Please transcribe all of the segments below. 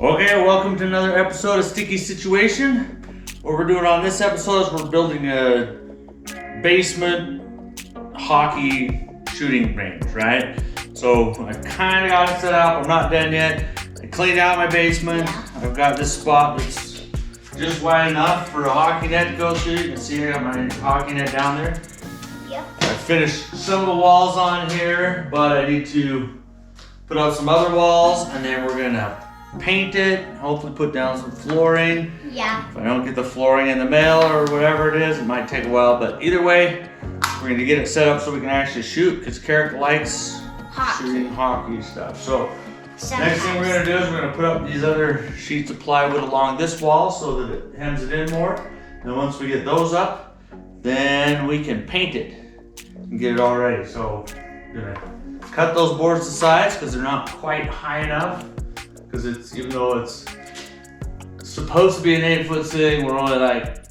Okay, welcome to another episode of Sticky Situation. What we're doing on this episode is we're building a basement hockey shooting range, right? So I kind of got it set up. I'm not done yet. I cleaned out my basement. I've got this spot that's just wide enough for a hockey net to go through. You can see I got my hockey net down there. Yep. I finished some of the walls on here, but I need to put out some other walls, and then we're gonna paint it, hopefully put down some flooring. Yeah. If I don't get the flooring in the mail or whatever it is, it might take a while, but either way, we're gonna get it set up so we can actually shoot, because Carrick likes shooting hockey stuff. So next thing we're gonna do is we're gonna put up these other sheets of plywood along this wall so that it hems it in more. Then once we get those up, then we can paint it and get it all ready. So I'm gonna cut those boards to size because they're not quite high enough. Because it's, even though it's supposed to be an 8-foot thing, we're only like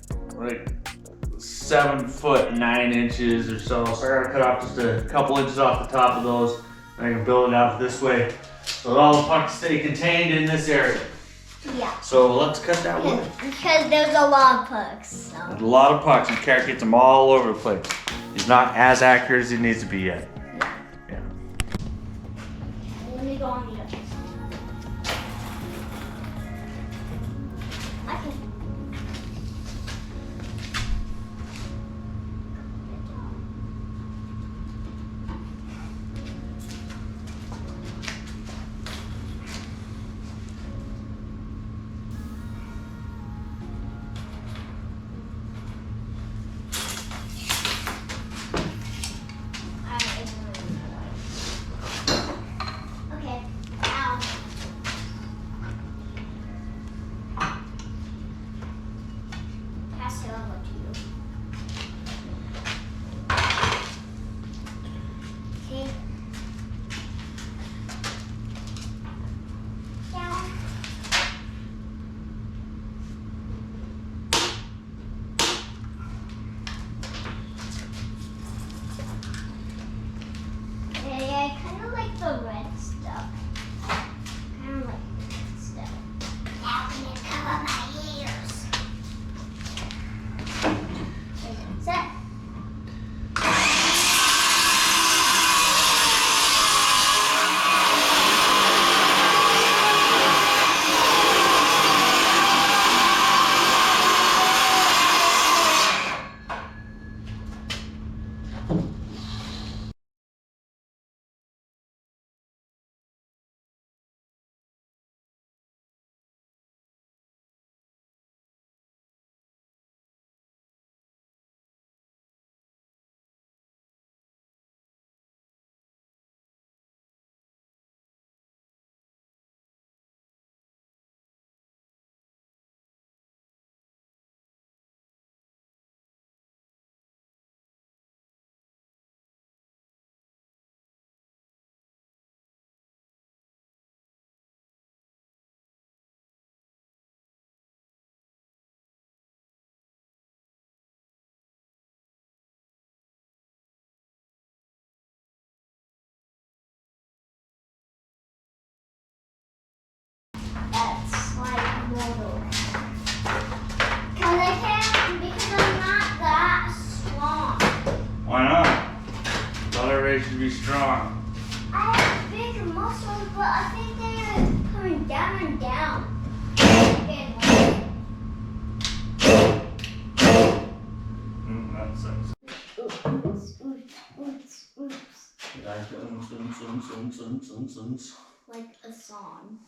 7 foot 9 inches or so. So I gotta cut off just a couple inches off the top of those, and I can build it out this way so that all the pucks stay contained in this area. Yeah. So let's cut that wood. Because there's a lot of pucks. So. There's a lot of pucks, and Carrick gets them all over the place. He's not as accurate as he needs to be yet. Yeah. Let me go on the other side. I kind of like the red stuff. Kind of like red stuff. Now I'm going to cover my ears. Set. That's like mortal. Because I'm not that strong. Why not? Thought everybody should be strong. I have big muscles, but I think they're coming down and down. That sucks. Oops, oops, oops. Like a song.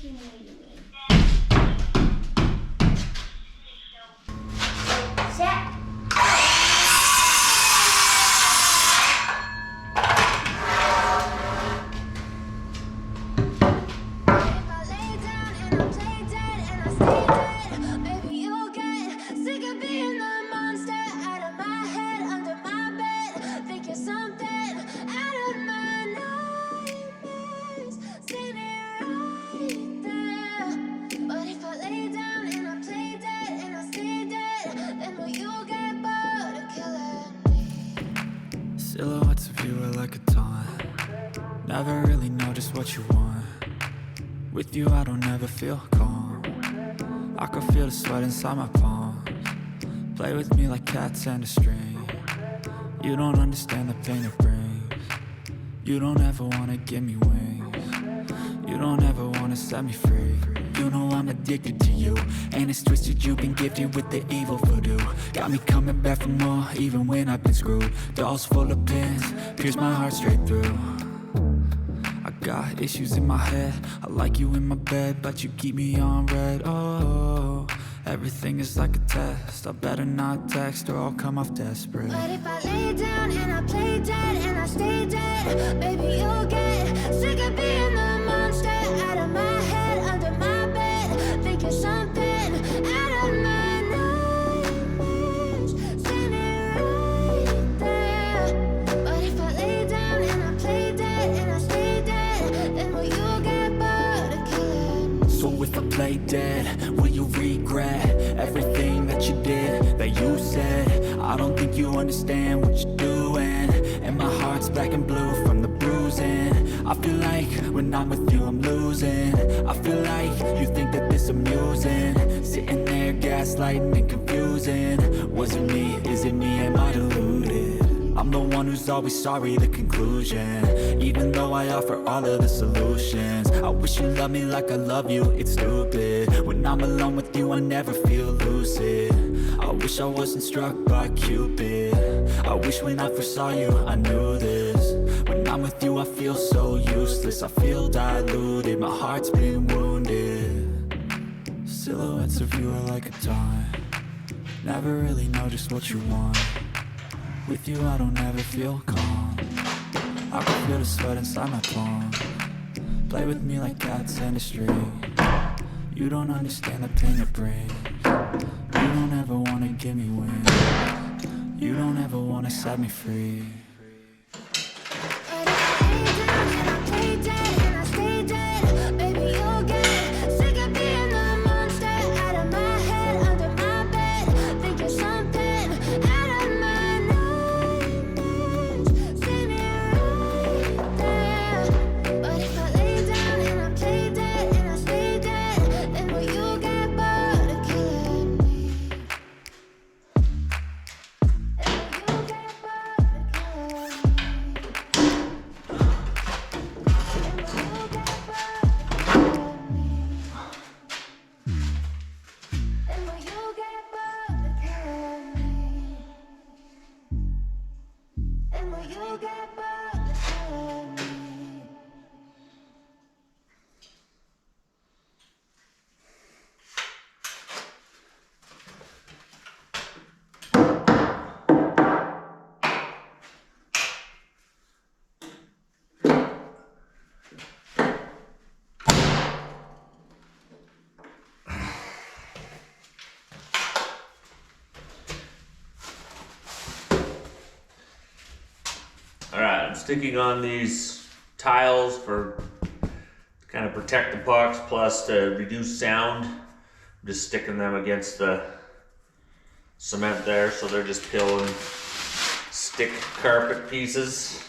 you need me. Set. Silhouettes of you are like a taunt. Never really know just what you want. With you I don't ever feel calm. I can feel the sweat inside my palms. Play with me like cats and a string. You don't understand the pain it brings. You don't ever wanna give me wings. You don't ever wanna set me free. You know I'm addicted to you, and it's twisted, you've been gifted with the evil voodoo. Got me coming back for more, even when I've been screwed. Dolls full of pins, pierce my heart straight through. I got issues in my head, I like you in my bed, but you keep me on red. Oh, everything is like a test, I better not text or I'll come off desperate. But if I lay down and I play dead and I stay dead, baby you'll get sick of being the monster out of my head, under my bed, thinking something out of my nightmares, standing right there. But if I lay down and I play dead and I stay dead, then will you get bored of killing me? So if I play dead, will you regret everything that you did, that you said? I don't think you understand what you're doing, and my heart's black and blue from the bruising. I feel like when I'm with you I'm losing. I feel like you think that this amusing, sitting there gaslighting and confusing. Was it me? Is it me? Am I deluded? I'm the one who's always sorry, the conclusion, even though I offer all of the solutions. I wish you loved me like I love you, it's stupid. When I'm alone with you I never feel lucid. I wish I wasn't struck by Cupid. I wish when I first saw you I knew this. When I'm with you I feel so useless, I feel diluted, my heart's been wounded. Silhouettes of you are like a taunt. Never really know just what you want. With you I don't ever feel calm. I can feel the sweat inside my palms. Play with me like cats and a string. You don't understand the pain it brings. You don't ever wanna give me wings. You don't ever wanna set me free. But if I lay down and I play dead and I stay dead, baby you'll get sick of being the monster out of my head, under my bed, thinking something out of my nightmares, standing right there. But if I lay down and I play dead and I stay dead, then will you get bored of killing me? Then will you get bored of killing me? Alright, I'm sticking on these tiles to kind of protect the pucks, plus to reduce sound. I'm just sticking them against the cement there, so they're just peeling stick carpet pieces.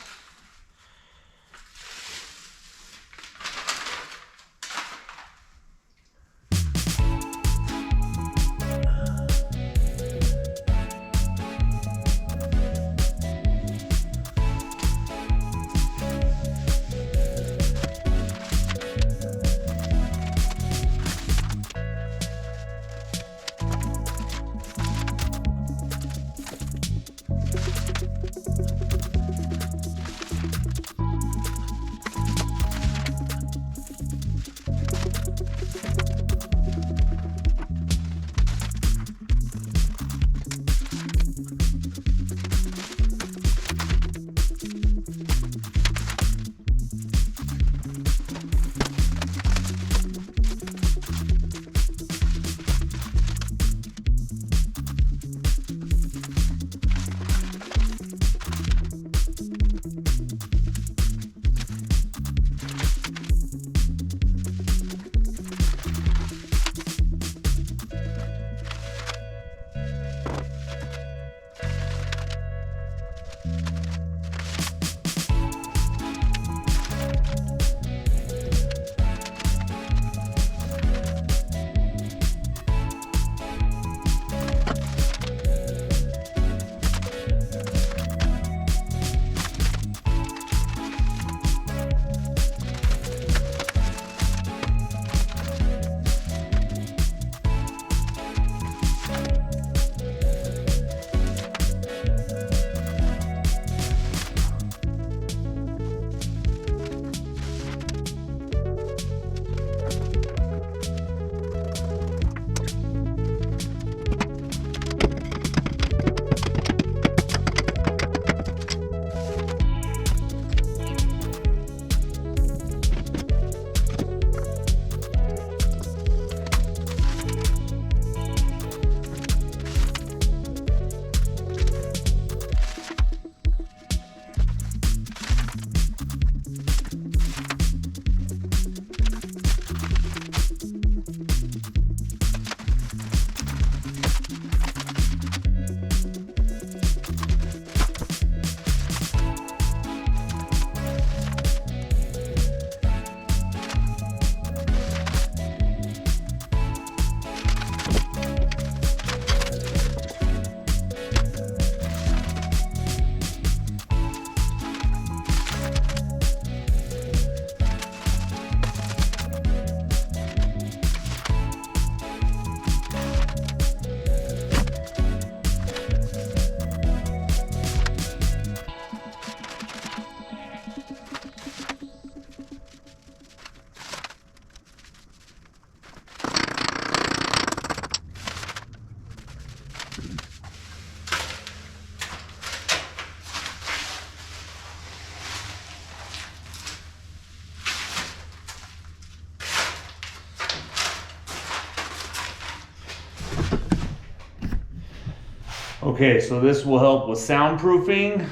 Okay, so this will help with soundproofing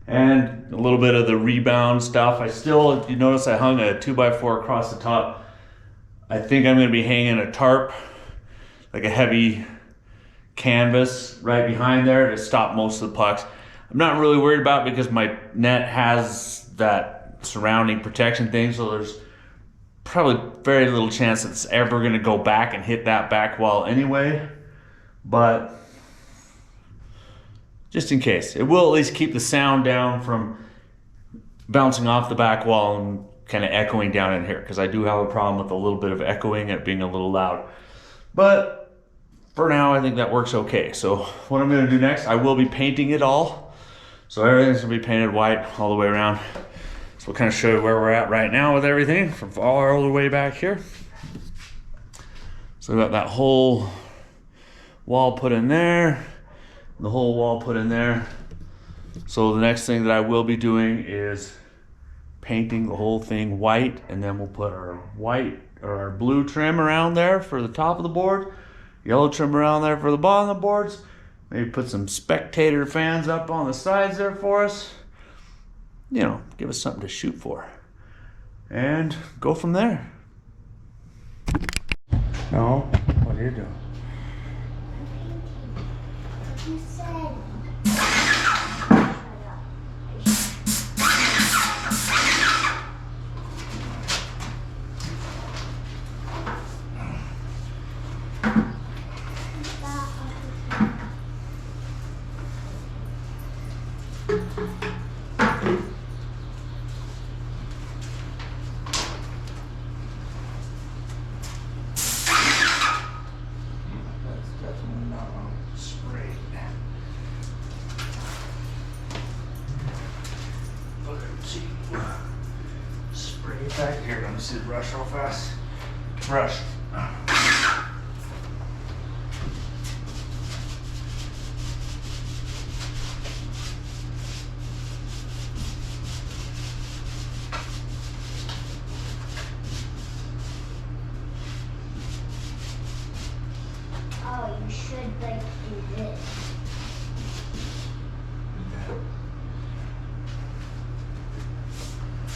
and a little bit of the rebound stuff. I still, if you notice, I hung a 2x4 across the top. I think I'm gonna be hanging a tarp, like a heavy canvas right behind there to stop most of the pucks. I'm not really worried about it because my net has that surrounding protection thing, so there's probably very little chance it's ever gonna go back and hit that back wall anyway. But just in case, it will at least keep the sound down from bouncing off the back wall and kind of echoing down in here, because I do have a problem with a little bit of echoing, it being a little loud. But for now, I think that works okay. So what I'm gonna do next, I will be painting it all. So everything's gonna be painted white all the way around. So we'll kind of show you where we're at right now with everything from all the way back here. So we got that whole wall put in there, the whole wall put in there. So the next thing that I will be doing is painting the whole thing white, and then we'll put our white or our blue trim around there for the top of the board, yellow trim around there for the bottom of the boards, maybe put some spectator fans up on the sides there for us, you know, give us something to shoot for, and go from there. No, what are you doing? You said. Back here, let me see the brush real fast. Brush. Oh, you should like do this.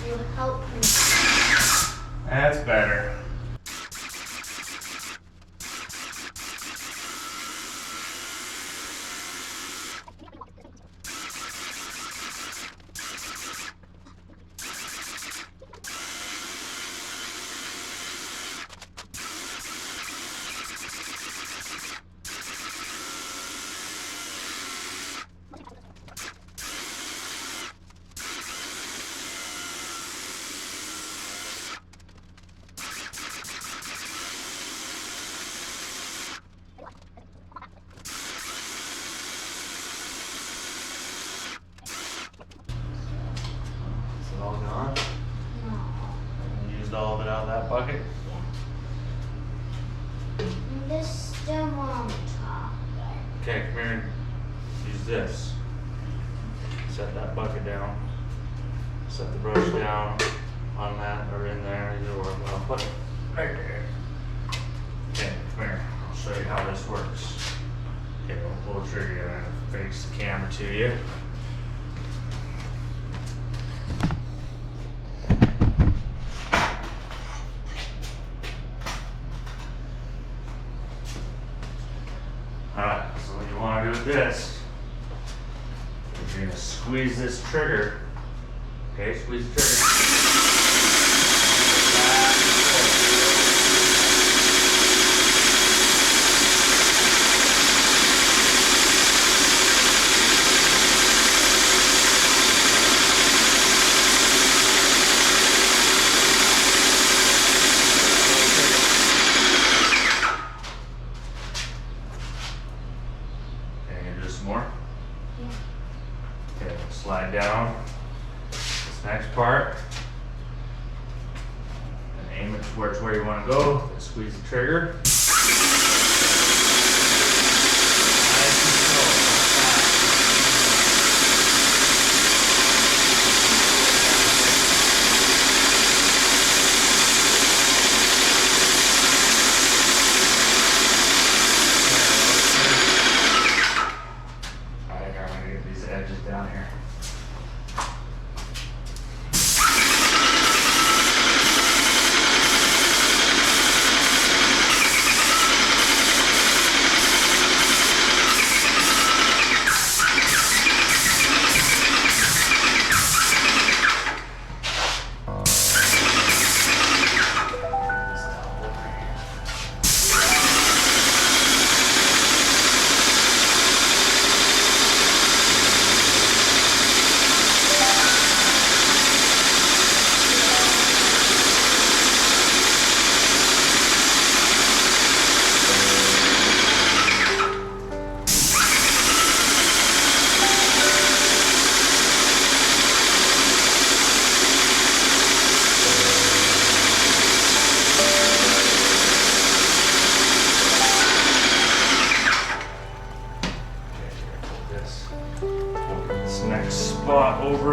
You help me. That's better. All gone? No. You used all of it out of that bucket? This still on top. Okay, come here and use this. Set that bucket down. Set the brush down on that or in there, either or. I'll put it right there. Okay, come here. I'll show you how this works. Okay, we'll pull the trigger and face the camera to you. Alright, so what you want to do with this is you're going to squeeze this trigger. Okay, squeeze the trigger. More? Yeah. Okay, slide down this next part and aim it towards where you want to go. Then squeeze the trigger.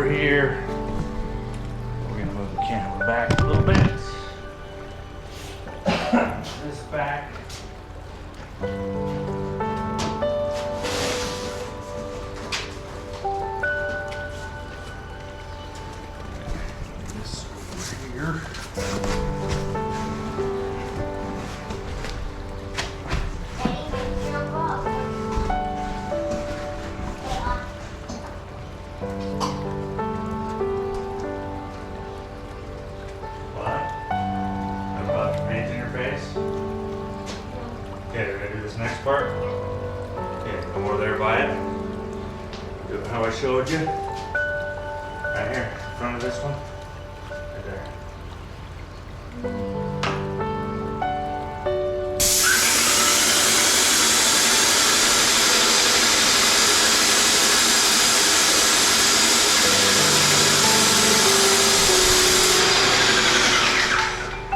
over here. We're gonna move the camera back a little bit. This back. This over here. Next part. Okay, no more there by it. Do it how I showed you. Right here, in front of this one. Right there.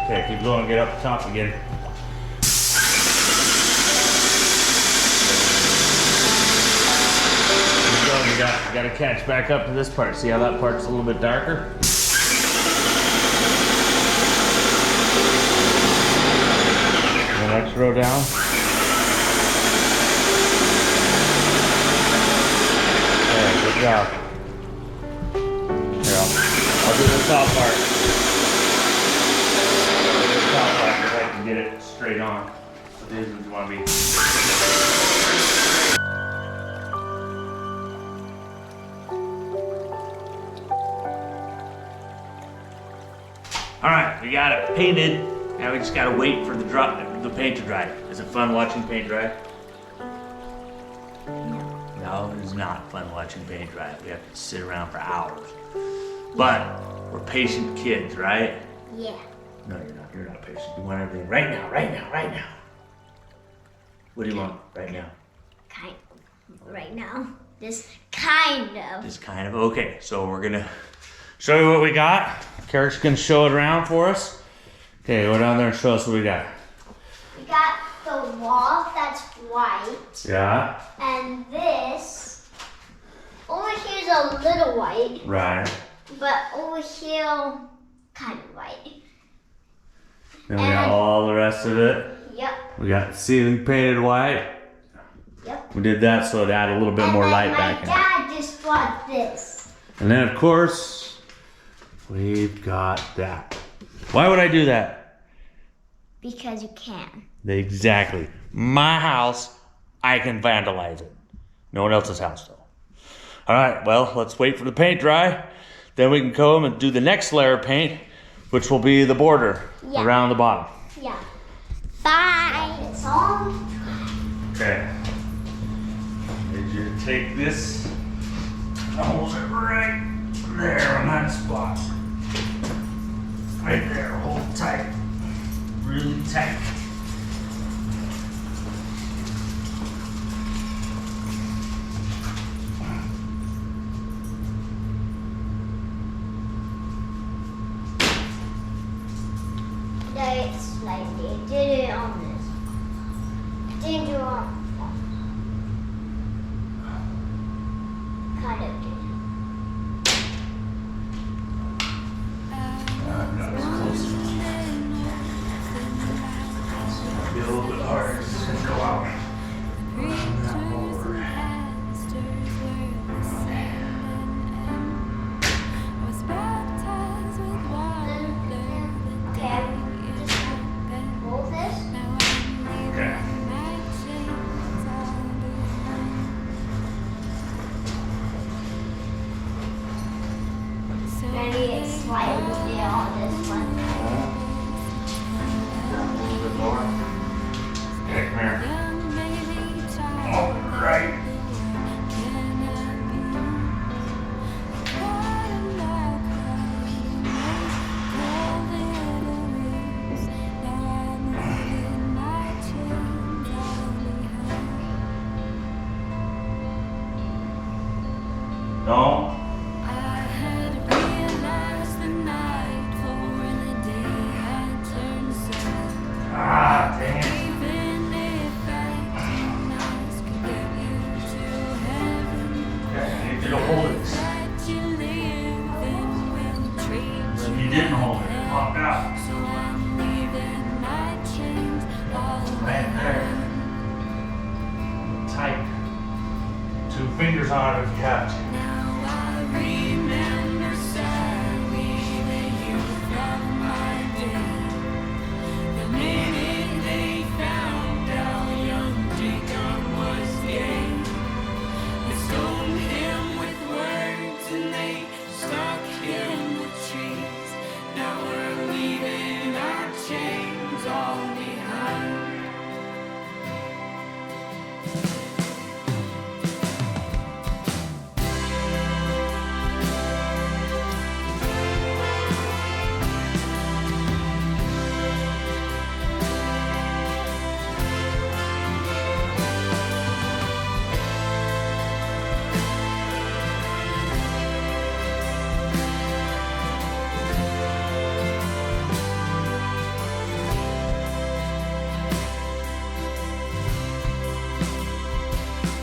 Okay, keep going, get up the top again. You gotta catch back up to this part. See how that part's a little bit darker? The next row down. Okay, good job. Here, I'll do the top part. I'll do the top part because I can get it straight on. So these ones want to be. All right, we got it painted. Now we just gotta wait for the paint to dry. Is it fun watching paint dry? No, it is not fun watching paint dry. We have to sit around for hours. But we're patient kids, right? Yeah. No, you're not. You're not patient. You want everything right now, right now, right now. What do you want right now? Kind of. Right now. This kind of. Just kind of. Okay, so we're gonna show you what we got. Carrick's gonna show it around for us. Okay, go down there and show us what we got. We got the wall that's white. Yeah. And this, over here's a little white. Right. But over here, kind of white. Then we got all the rest of it. Yep. We got the ceiling painted white. Yep. We did that so it added a little bit more light back in. My dad just bought this. And then of course, we've got that. Why would I do that? Because you can. Exactly. My house, I can vandalize it. No one else's house though. All right, well, let's wait for the paint dry. Then we can come and do the next layer of paint, which will be the border around the bottom. Yeah. Bye. It's all. Okay. Need you to take this and hold it right there on that spot. Right there, hold it tight. Really tight. It's slightly. I did it on this. Didn't do it on kind of did. Be a little bit hard. It's just gonna go out. Around that board. Okay. Just hold this. Okay. Maybe it's slightly on this one. Down a little bit more. Okay, come here. Oh, right. No. Ah, dang it. locked out. So I'm leaving my chains all Right there. Tight. 2 fingers on it if you have to. now. I remember sadly the youth of my day. The minute they found out young Jacob was gay, they stoned him with words and they stuck him with trees. Now we're leaving our chains all behind.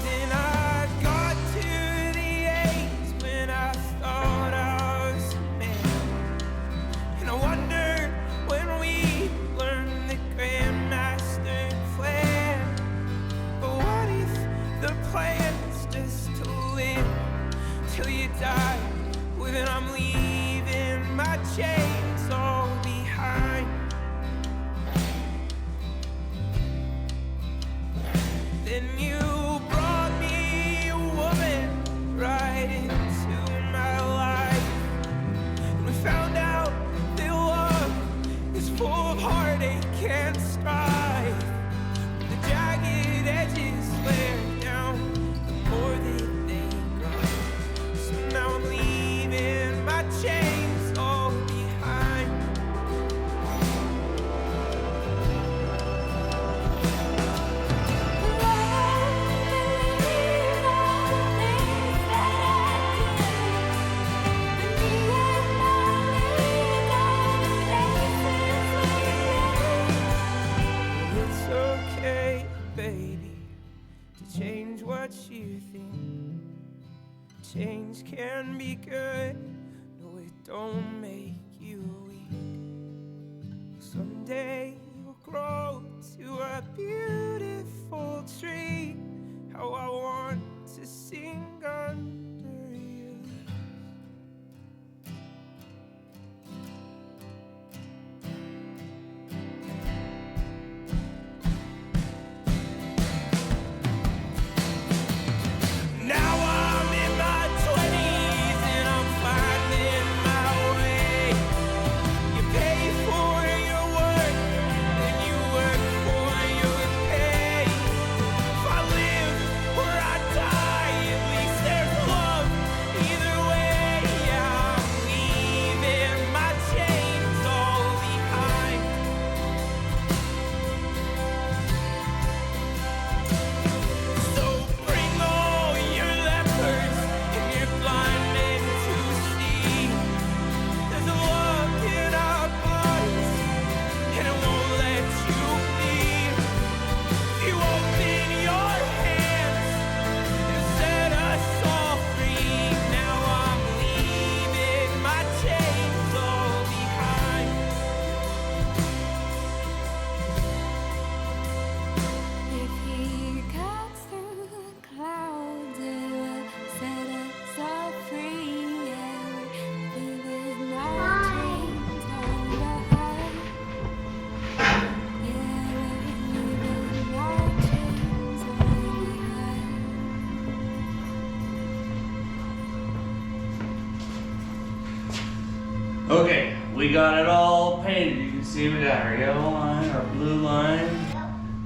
Then I got to the age when I thought I was a man, and I wondered when we learned the Grandmaster plan. But what if the plan's just to live till you die? Well, then I'm leaving my chains all behind. Then you brought me a woman right into my life, and we found out that love is full of heartache and strife. The jagged edges wear down the more that they grow. So now I'm leaving my chains all behind. It's okay, baby, to change what you think. Change can be good, no, it don't make you weak. Someday you'll grow to a beautiful tree. How I want to sing under you. Now I'm in my 20s and I'm finding my way. You pay for your work and you work for your pay. If I live or I die, at least there's love either way. I'm leaving my chains all behind. So bring all your lepers and your blind men to see. There's a love in our bodies, and it won't let you leave. You open your hands and set us all free. Now I'm leaving my chains all behind. If he cuts through the clouds, it will set us all free. Yeah, we're leaving our chains all behind. Yeah, we're leaving our chains all behind. Okay, we got it all painted. You can see we got our yellow line, our blue line.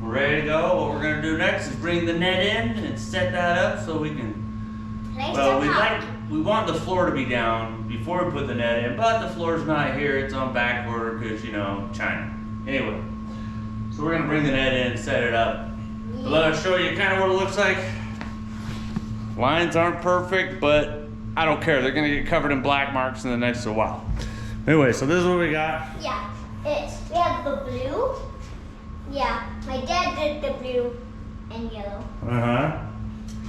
We're ready to go. What we're gonna do next is bring the net in and set that up so we can. Place Well, the top. we want the floor to be down before we put the net in, but the floor's not here. It's on back order because China. Anyway, so we're gonna bring the net in and set it up. Let us show you kind of what it looks like. Lines aren't perfect, but I don't care. They're gonna get covered in black marks in the next while. Anyway, so this is what we got. Yeah, we have the blue. Yeah, my dad did the blue and yellow. Uh-huh.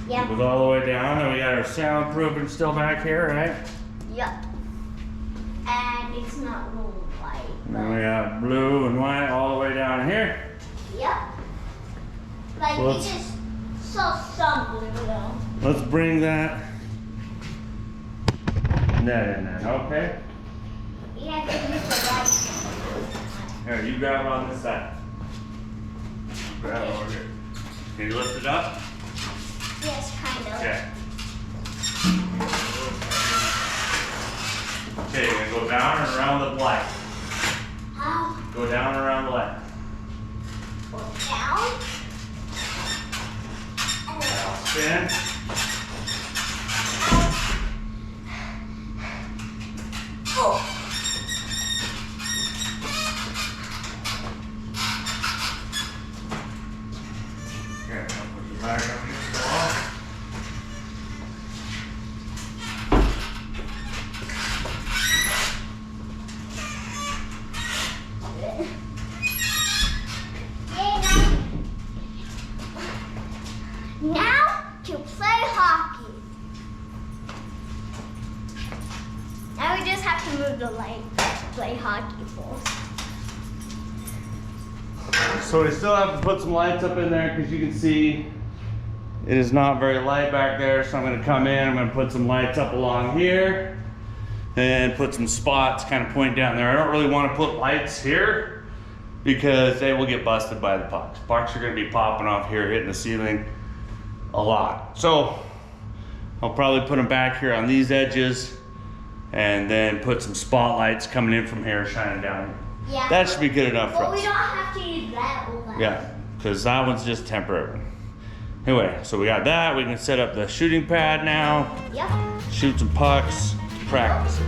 Yeah. It goes all the way down, and we got our soundproofing still back here, right? Yep. And it's not rolled white. And then we have blue and white all the way down here. Yep. Like Well, we just saw some blue though. Let's bring that net in there, okay? You have to use the right. Here, you grab it on this side. Grab it over here. Can you lift it up? Yes, kind of. Okay. Okay, you're gonna go down and around the light. How? Go down and around the light. Go down. Now spin. Oh. Okay, now put your bag up against the wall. Now to play hockey. Now we just have to move the light to play hockey balls. So we still have to put some lights up in there because you can see it is not very light back there. So I'm going to come in, I'm going to put some lights up along here and put some spots kind of point down there. I don't really want to put lights here because they will get busted by the pucks. Pucks are going to be popping off here, hitting the ceiling a lot. So I'll probably put them back here on these edges and then put some spotlights coming in from here, shining down here. Yeah. That should be good enough for But us. we don't have to use that over. Yeah, because that one's just temporary. Anyway, so we got that. We can set up the shooting pad now, Yep. shoot some pucks, practice it.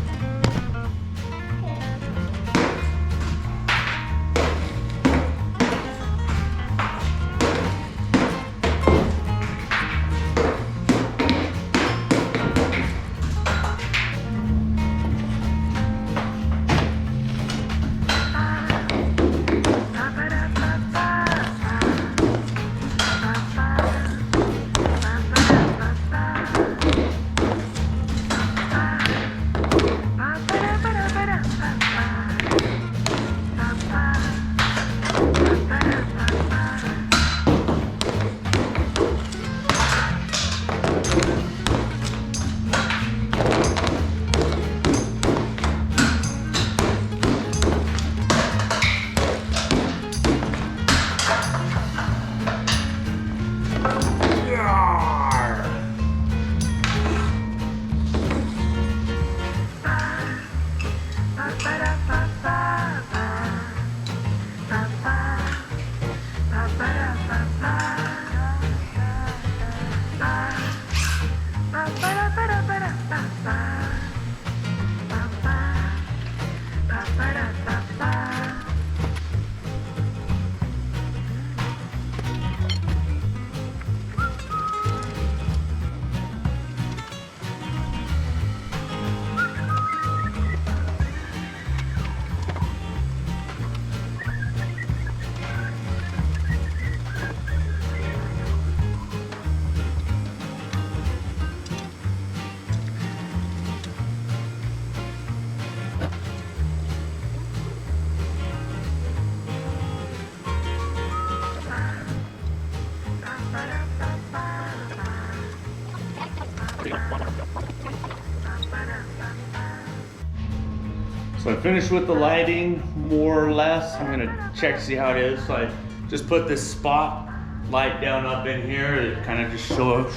So I finished with the lighting, more or less. I'm gonna check to see how it is. So I just put this spot light down up in here. It kind of just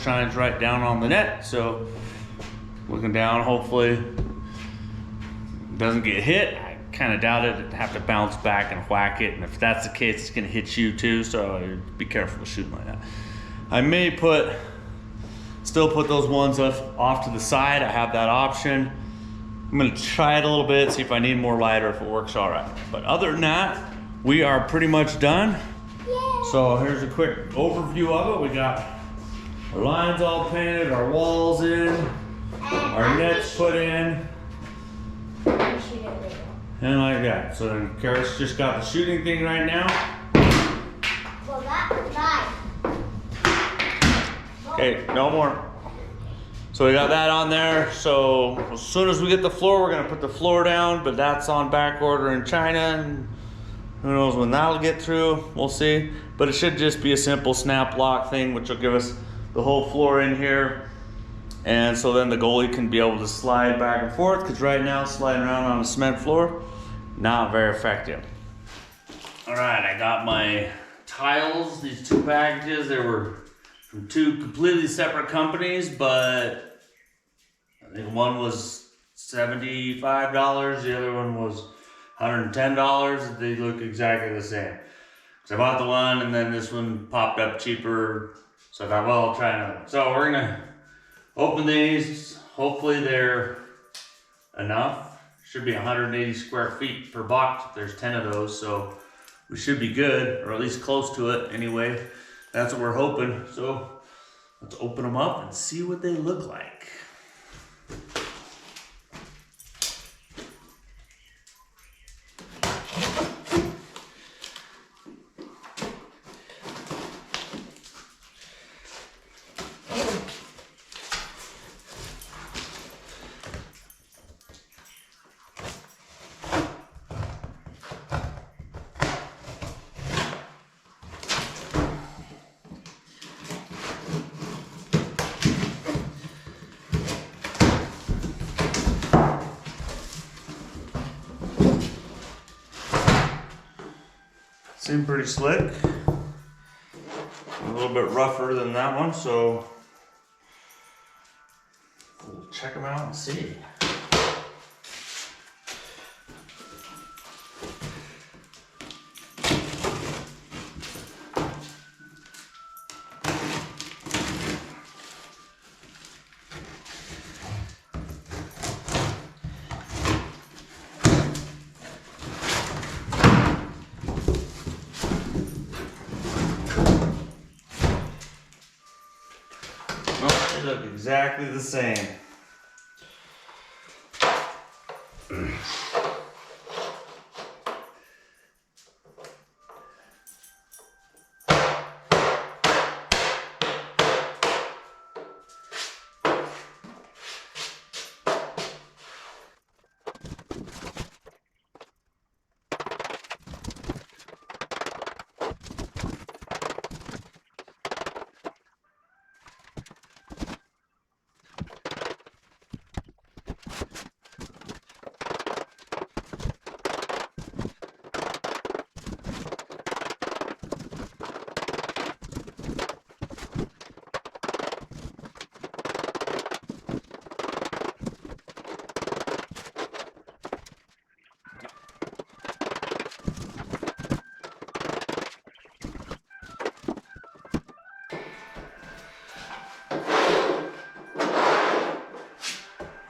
shines right down on the net. So looking down, hopefully it doesn't get hit. I kind of doubt it. It'd have to bounce back and whack it. And if that's the case, it's gonna hit you too. So be careful with shooting like that. I may still put those ones off to the side. I have that option. I'm gonna try it a little bit, see if I need more light or if it works all right. But other than that, we are pretty much done. Yay. So here's a quick overview of it. We got our lines all painted, our walls in, our nets put in, and like that. So then Karis just got the shooting thing right now. Well, that was nice. Okay, no more. So So we got that on there. So as soon as we get the floor, we're gonna put the floor down, but that's on back order in China, and who knows when that'll get through, we'll see. But it should just be a simple snap lock thing, which will give us the whole floor in here. And so then the goalie can be able to slide back and forth, because right now sliding around on a cement floor, not very effective. All right, I got my tiles, these 2 packages. They were from 2 completely separate companies, but I think one was $75, the other one was $110. They look exactly the same. So I bought the one, and then this one popped up cheaper. So I thought, well, I'll try another one. So we're gonna open these. Hopefully they're enough. Should be 180 square feet per box if there's 10 of those. So we should be good, or at least close to it anyway. That's what we're hoping. So let's open them up and see what they look like. Seem pretty slick. A little bit rougher than that one, so we'll check them out and see. They look exactly the same.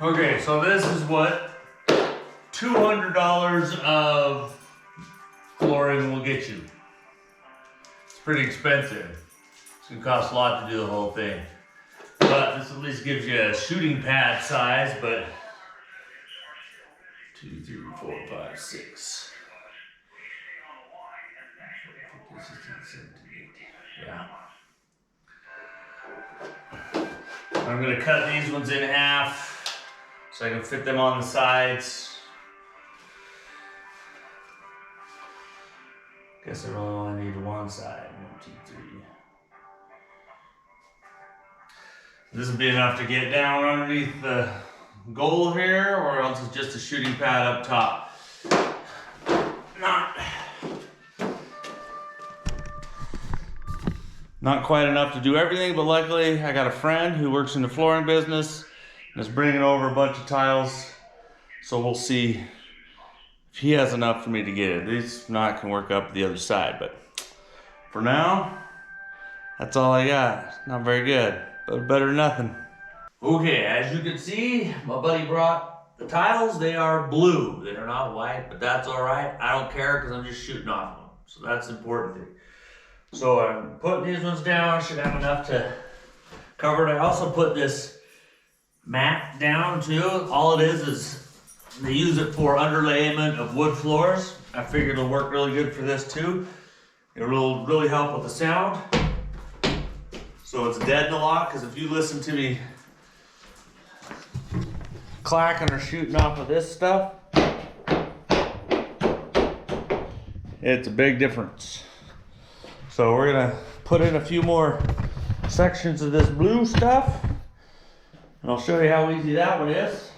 Okay, so this is what $200 of flooring will get you. It's pretty expensive. It's gonna cost a lot to do the whole thing. But this at least gives you a shooting pad size, but 2, 3, 4, 5, 6. Yeah. I'm gonna cut these ones in half so I can fit them on the sides. Guess I really only need one side. 1, 2, 3. This will be enough to get down underneath the goal here, or else it's just a shooting pad up top. Not quite enough to do everything, but luckily I got a friend who works in the flooring business and is bringing over a bunch of tiles. So we'll see if he has enough for me to get it. These not can work up the other side, but for now, that's all I got. Not very good, but better than nothing. Okay, as you can see, my buddy brought the tiles. They are blue. They are not white, but that's all right. I don't care because I'm just shooting off them. So that's the important thing. So I'm putting these ones down. Should have enough to cover it. I also put this mat down too. All it is they use it for underlayment of wood floors. I figured it'll work really good for this too. It will really help with the sound. So it's dead in the lock, because if you listen to me clacking or shooting off of this stuff, it's a big difference. So we're gonna put in a few more sections of this blue stuff, and I'll show you how easy that one is.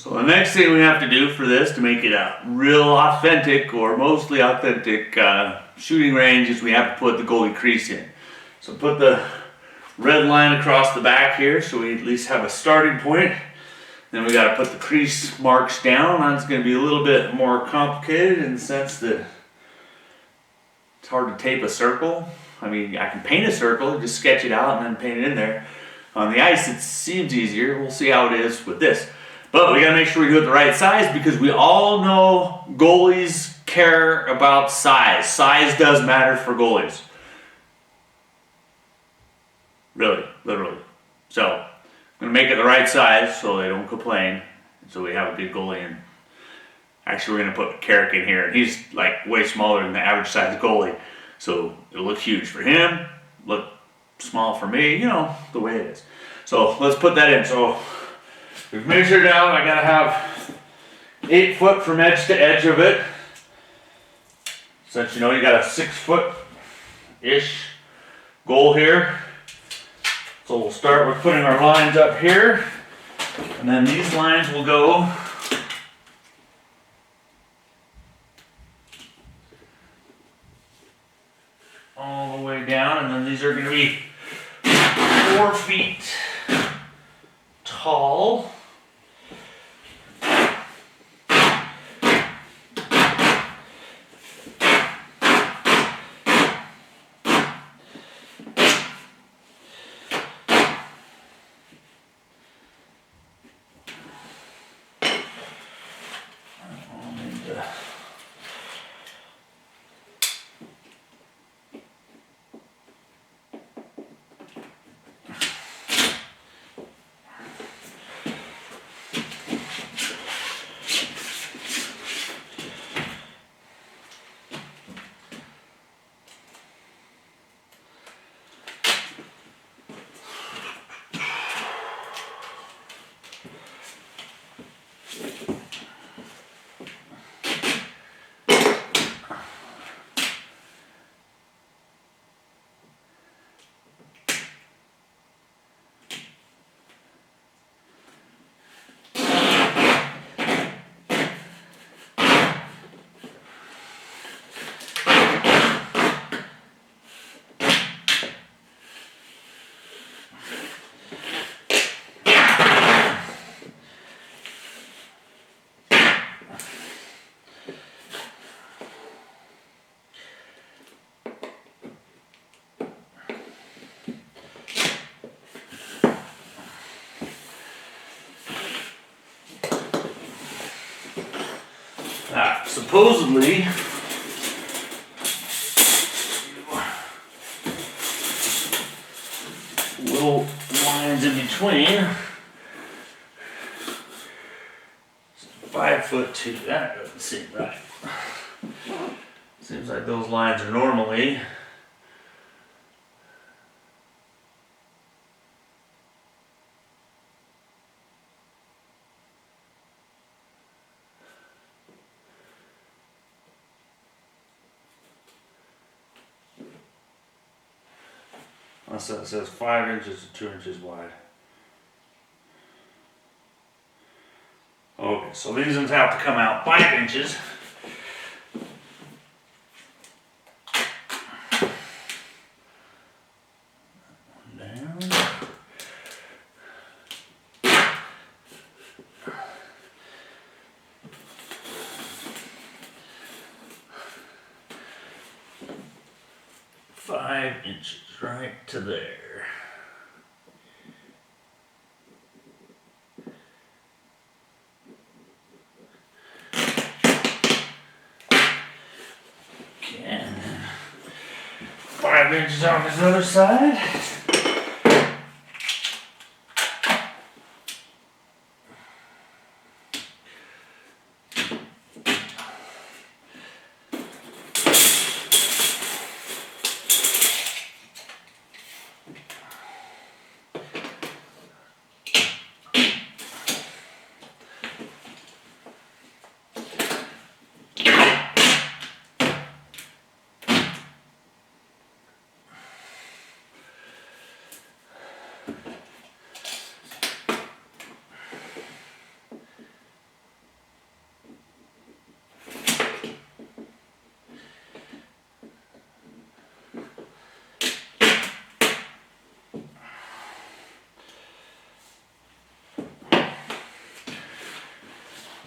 So the next thing we have to do for this to make it a real authentic or mostly authentic shooting range is we have to put the goalie crease in. So put the red line across the back here so we at least have a starting point. Then we got to put the crease marks down. That's going to be a little bit more complicated in the sense that it's hard to tape a circle. I mean, I can paint a circle, just sketch it out and then paint it in there. On the ice, it seems easier. We'll see how it is with this. But we gotta make sure we do it the right size because we all know goalies care about size. Size does matter for goalies. Really, literally. So, I'm gonna make it the right size so they don't complain. So we have a good goalie in. Actually, we're gonna put Carrick in here, and he's like way smaller than the average size goalie. So it'll look huge for him, look small for me, you know, the way it is. So let's put that in. So we've measured out, I gotta have 8 foot from edge to edge of it. Since you know you got a 6 foot-ish goal here. So we'll start with putting our lines up here. And then these lines will go all the way down. And then these are gonna be 4 feet tall. supposedly little lines in between. 5'2". That doesn't seem right. Seems like those lines are normally it says 5 inches to 2 inches wide. Okay, so these ones have to come out 5 inches. Down. Five inches right to there. Okay, and then 5 inches on this other side.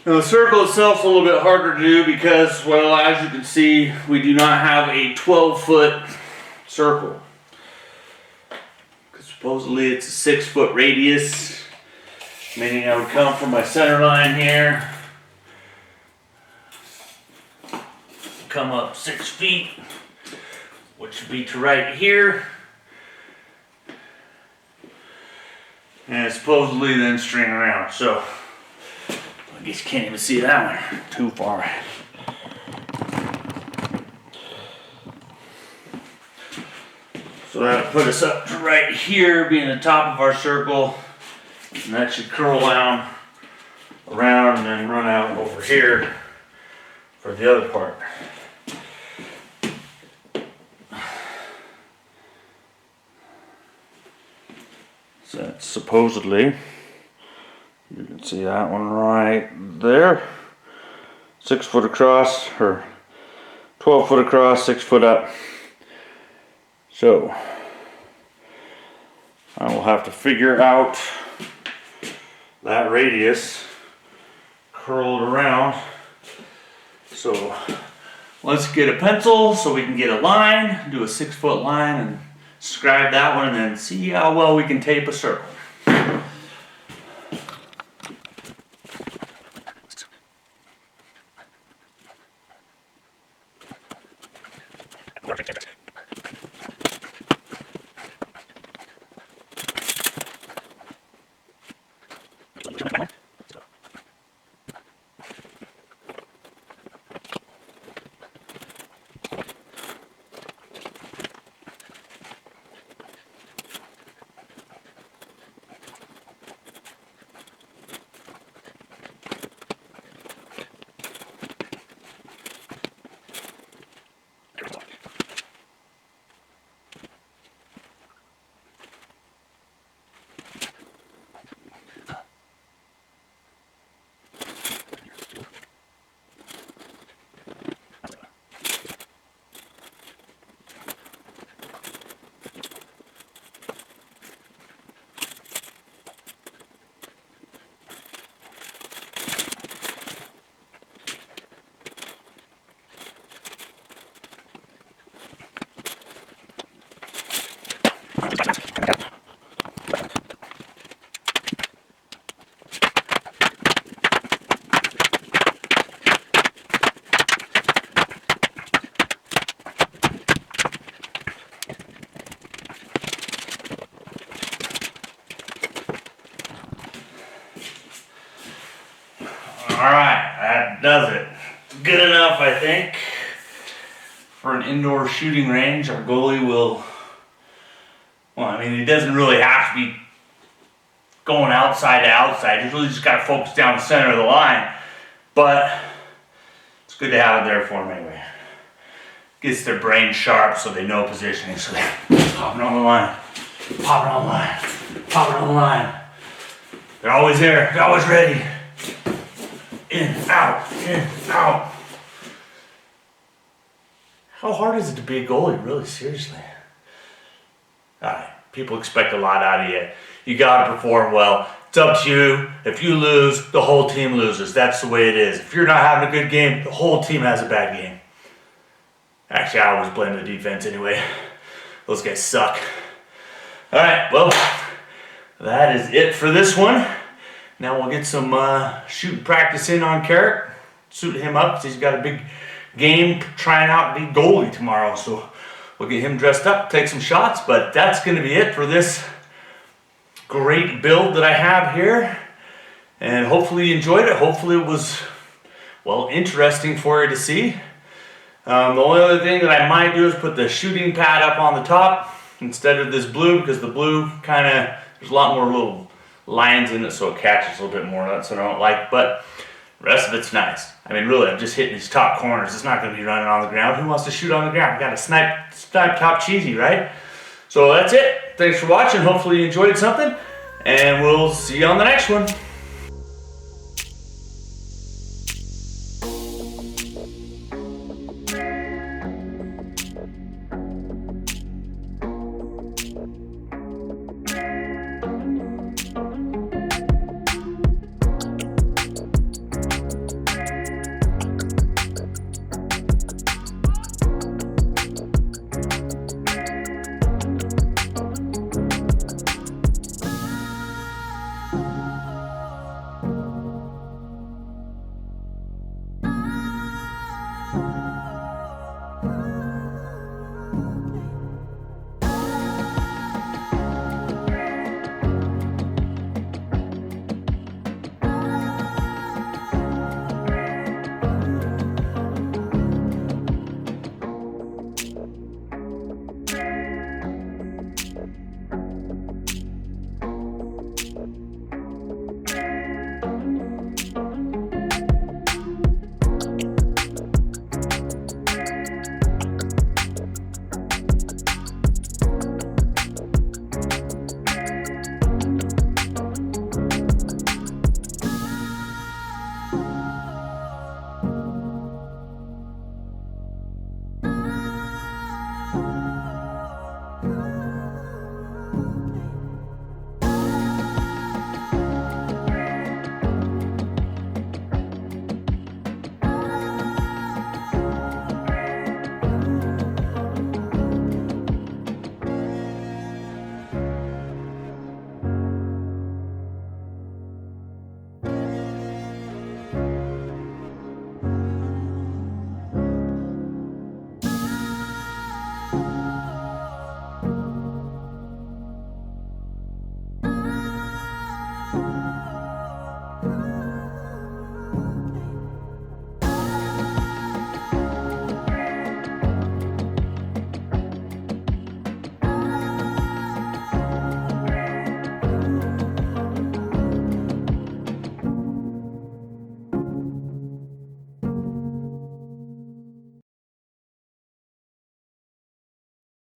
Now the circle itself is a little bit harder to do because, well, as you can see, we do not have a 12-foot circle. Because supposedly it's a 6-foot radius, meaning I would come from my center line here, come up 6 feet, which would be to right here, and supposedly then string around. So I guess you can't even see that one too far. So that'll put us up to right here, being the top of our circle, and that should curl down around and then run out over here for the other part. So that's supposedly, you can see that one right there. 6 foot across, or 12 foot across, 6 foot up. So I will have to figure out that radius curled around. So let's get a pencil so we can get a line, do a 6 foot line and scribe that one, and then see how well we can tape a circle. Alright, that does it. Good enough, I think. For an indoor shooting range, our goalie will, well, I mean, he doesn't really have to be going outside to outside. He's really just got to focus down the center of the line. But it's good to have it there for them anyway. Gets their brain sharp so they know positioning. So they're popping on the line, popping on the line, popping on the line. They're always there, they're always ready. In, out, in, out. How hard is it to be a goalie, really, seriously? Alright, people expect a lot out of you. You gotta perform well. It's up to you. If you lose, the whole team loses. That's the way it is. If you're not having a good game, the whole team has a bad game. Actually, I always blame the defense anyway. Those guys suck. Alright, well, that is it for this one. Now we'll get some shooting practice in on Carrick. Suit him up because he's got a big game trying out to be goalie tomorrow. So we'll get him dressed up, take some shots. But that's going to be it for this great build that I have here. And hopefully you enjoyed it. Hopefully it was, well, interesting for you to see. The only other thing that I might do is put the shooting pad up on the top instead of this blue, because the blue kind of, there's a lot more little lines in it so it catches a little bit more. That's what I don't like, but the rest of it's nice. I mean, really, I'm just hitting these top corners. It's not going to be running on the ground. Who wants to shoot on the ground? Got to snipe top cheesy, right? So that's it. Thanks for watching. Hopefully you enjoyed something, and we'll see you on the next one.